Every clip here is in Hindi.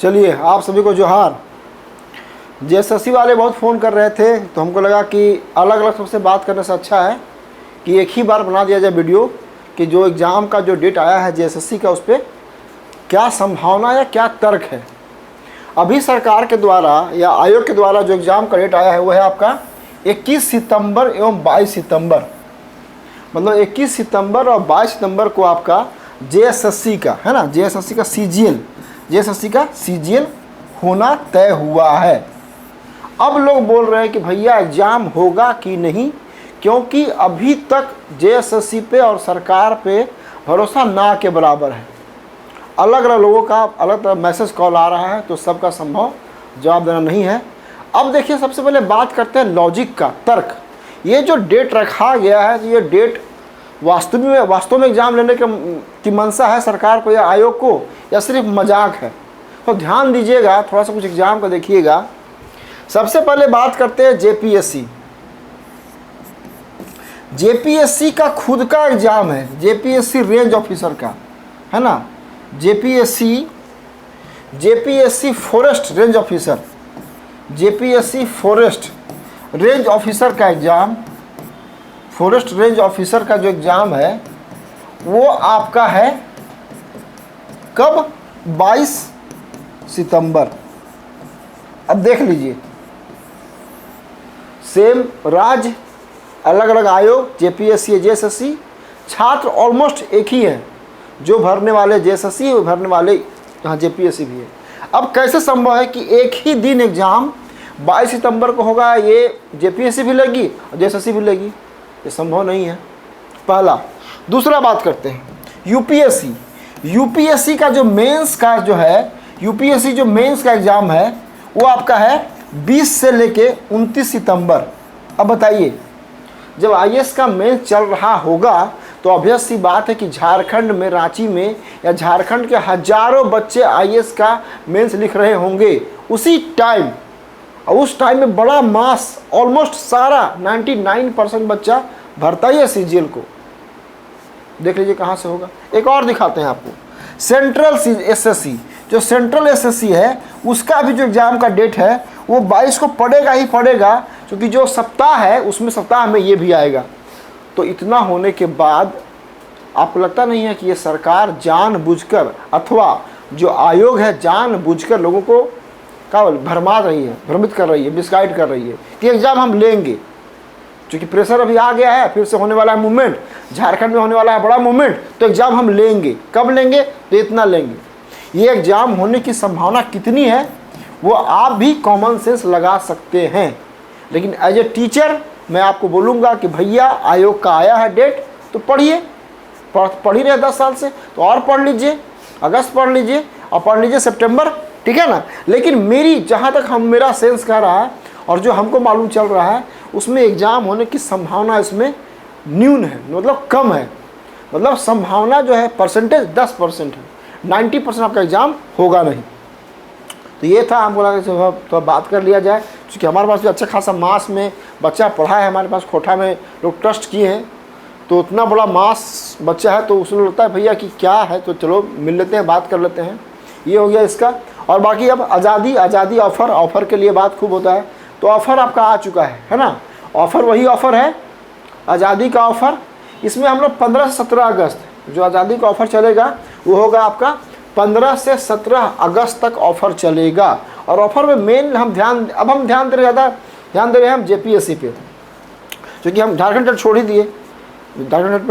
चलिए, आप सभी को जोहार। जेएसएससी वाले बहुत फ़ोन कर रहे थे, तो हमको लगा कि अलग अलग सबसे बात करने से अच्छा है कि एक ही बार बना दिया जाए वीडियो कि जो एग्ज़ाम का जो डेट आया है जेएसएससी का, उस पर क्या संभावना या क्या तर्क है। अभी सरकार के द्वारा या आयोग के द्वारा जो एग्ज़ाम का डेट आया है वो है आपका 21 सितंबर एवं 22 सितंबर, मतलब 21 सितंबर और 22 सितंबर को आपका जेएसएससी का, है ना, जेएसएससी का सीजीएल होना तय हुआ है। अब लोग बोल रहे हैं कि भैया एग्ज़ाम होगा कि नहीं, क्योंकि अभी तक जेएसएससी पे और सरकार पे भरोसा ना के बराबर है। अलग अलग लोगों का अलग तरह मैसेज कॉल आ रहा है, तो सबका संभव जवाब देना नहीं है। अब देखिए, सबसे पहले बात करते हैं लॉजिक का, तर्क। ये जो डेट रखा गया है, तो ये डेट वास्तव में एग्ज़ाम लेने की मंशा है सरकार को या आयोग को, या सिर्फ मजाक है। तो ध्यान दीजिएगा, थोड़ा सा कुछ एग्ज़ाम का देखिएगा। सबसे पहले बात करते हैं जेपीएससी का खुद का एग्ज़ाम है, जेपीएससी रेंज ऑफिसर का, है ना, JPSC forest range officer, JPSC forest range officer का एग्ज़ाम, फॉरेस्ट रेंज ऑफिसर का जो एग्ज़ाम है वो आपका है कब? 22 सितंबर। अब देख लीजिए, सेम राज्य, अलग अलग आयोग, जेपीएससी जेएसएससी, छात्र ऑलमोस्ट एक ही है, जो भरने वाले जेएसएससी वो भरने वाले यहाँ जेपीएससी भी है। अब कैसे संभव है कि एक ही दिन एग्ज़ाम 22 सितंबर को होगा, ये जेपीएससी भी लेगी और जेएसएससी भी लेगी? ये संभव नहीं है, पहला। दूसरा बात करते हैं यूपीएससी का जो मेंस का जो है, यूपीएससी जो मेंस का एग्ज़ाम है वो आपका है 20 से लेके 29 सितंबर। अब बताइए, जब आईएएस का मेंस चल रहा होगा तो ऑब्वियस सी बात है कि झारखंड में, रांची में या झारखंड के हजारों बच्चे आईएएस का मेंस लिख रहे होंगे उसी टाइम। और उस टाइम में बड़ा मास, ऑलमोस्ट सारा 99% बच्चा भरता ही है सीजीएल को। देख लीजिए कहाँ से होगा। एक और दिखाते हैं आपको, सेंट्रल एसएससी, जो सेंट्रल एसएससी है उसका भी जो एग्ज़ाम का डेट है वो 22 को पड़ेगा ही पड़ेगा, क्योंकि जो सप्ताह है उसमें सप्ताह में ये भी आएगा। तो इतना होने के बाद आपको लगता नहीं है कि ये सरकार जानबूझकर, अथवा जो आयोग है जानबूझकर लोगों को क्या भरमा रही है, भ्रमित कर रही है, मिसगाइड कर रही है कि एग्ज़ाम हम लेंगे? क्योंकि प्रेशर अभी आ गया है, फिर से होने वाला है मूवमेंट, झारखंड में होने वाला है बड़ा मूवमेंट, तो एग्ज़ाम हम लेंगे। कब लेंगे? तो इतना लेंगे। ये एग्ज़ाम होने की संभावना कितनी है वो आप भी कॉमन सेंस लगा सकते हैं। लेकिन एज ए टीचर मैं आपको बोलूँगा कि भैया आयोग का आया है डेट, तो पढ़िए, पढ़ ही रहे 10 साल से, तो और पढ़ लीजिए, अगस्त पढ़ लीजिए और पढ़ लीजिए सितंबर, ठीक है ना। लेकिन मेरी जहाँ तक मेरा सेंस कह रहा है और जो हमको मालूम चल रहा है, उसमें एग्ज़ाम होने की संभावना इसमें न्यून है, मतलब कम है। मतलब संभावना जो है परसेंटेज 10% है, 90% आपका एग्ज़ाम होगा नहीं। तो ये था, हमको लगा तो बात कर लिया जाए, क्योंकि हमारे पास भी अच्छा खासा मास में बच्चा पढ़ा है। हमारे पास कोठा में लोग ट्रस्ट किए हैं, तो उतना बड़ा मास बच्चा है, तो उसमें लगता है भैया कि क्या है, तो चलो मिल लेते हैं, बात कर लेते हैं। ये हो गया इसका। और बाकी अब आज़ादी ऑफ़र के लिए बात खूब होता है, तो ऑफ़र आपका आ चुका है ना। ऑफ़र वही ऑफ़र है, आज़ादी का ऑफ़र। इसमें हम लोग 15 से 17 अगस्त जो आज़ादी का ऑफ़र चलेगा वो होगा आपका 15 से 17 अगस्त तक ऑफ़र चलेगा। और ऑफ़र में मेन हम ध्यान दे रहे हैं हम जेपीएससी पे, क्योंकि हम झारखंड टेट छोड़ ही दिए, झारखंड टेट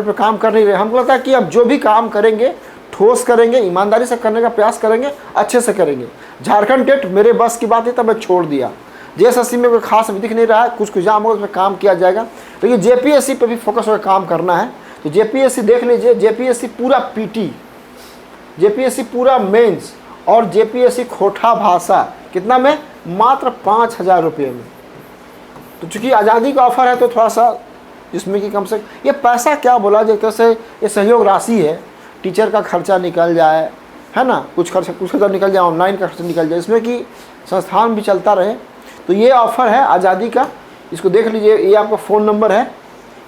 पे काम कर नहीं रहे। हमको लगता है कि अब जो भी काम करेंगे ठोस करेंगे, ईमानदारी से करने का प्रयास करेंगे, अच्छे से करेंगे। झारखंड टेट मेरे बस की बात है, तब मैं छोड़ दिया। जेएसएससी में कोई खास दिख नहीं रहा है, कुछ एग्जाम होगा उसमें काम किया जाएगा, लेकिन जेपीएससी पे भी फोकस होकर काम करना है। तो जेपीएससी देख लीजिए, जेपीएससी पूरा पीटी, जेपीएससी पूरा मेंस और जेपीएससी खोटा भाषा, कितना में? मात्र 5,000 रुपये में। तो चूँकि आज़ादी का ऑफ़र है तो थोड़ा सा जिसमें कि कम से ये पैसा क्या बोला जाए, कैसे ये सहयोग राशि है, टीचर का खर्चा निकल जाए, है ना, कुछ खर्चा निकल जाए, ऑनलाइन का खर्चा निकल जाए, इसमें कि संस्थान भी चलता रहे। तो ये ऑफ़र है आज़ादी का, इसको देख लीजिए। ये आपका फ़ोन नंबर है,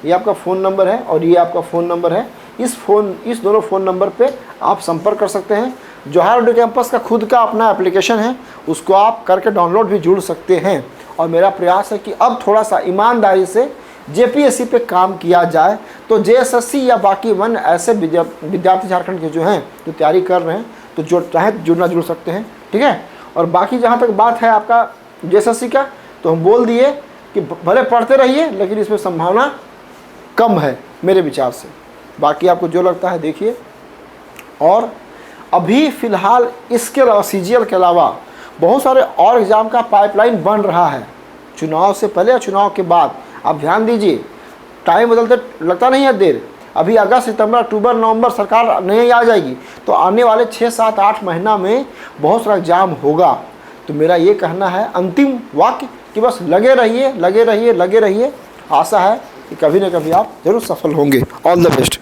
ये आपका फ़ोन नंबर है और ये आपका फ़ोन नंबर है। इस दोनों फ़ोन नंबर पे आप संपर्क कर सकते हैं। जवाहर लाल नेहरू कैंपस का खुद का अपना एप्लीकेशन है, उसको आप करके डाउनलोड भी जुड़ सकते हैं। और मेरा प्रयास है कि अब थोड़ा सा ईमानदारी से जेपीएससी पे काम किया जाए, तो जेएसएससी या बाकी वन ऐसे विद्यार्थी झारखंड के जो हैं जो तैयारी कर रहे हैं, तो जो चाहे जुड़ना जुड़ सकते हैं, ठीक है। और बाकी जहाँ तक बात है आपका जेएसएससी का, तो हम बोल दिए कि भले पढ़ते रहिए, लेकिन इसमें संभावना कम है मेरे विचार से। बाकी आपको जो लगता है देखिए। और अभी फ़िलहाल इसके अलावा सीजीएल के अलावा बहुत सारे और एग्ज़ाम का पाइपलाइन बन रहा है, चुनाव से पहले या चुनाव के बाद। आप ध्यान दीजिए, टाइम बदलते लगता नहीं है देर। अभी अगस्त, सितंबर, अक्टूबर, नवंबर सरकार नहीं आ जाएगी, तो आने वाले 6, 7, 8 महीना में बहुत सारा एग्ज़ाम होगा। तो मेरा ये कहना है अंतिम वाक्य कि बस लगे रहिए, लगे रहिए, लगे रहिए। आशा है कि कभी न कभी आप ज़रूर सफल होंगे। All the best.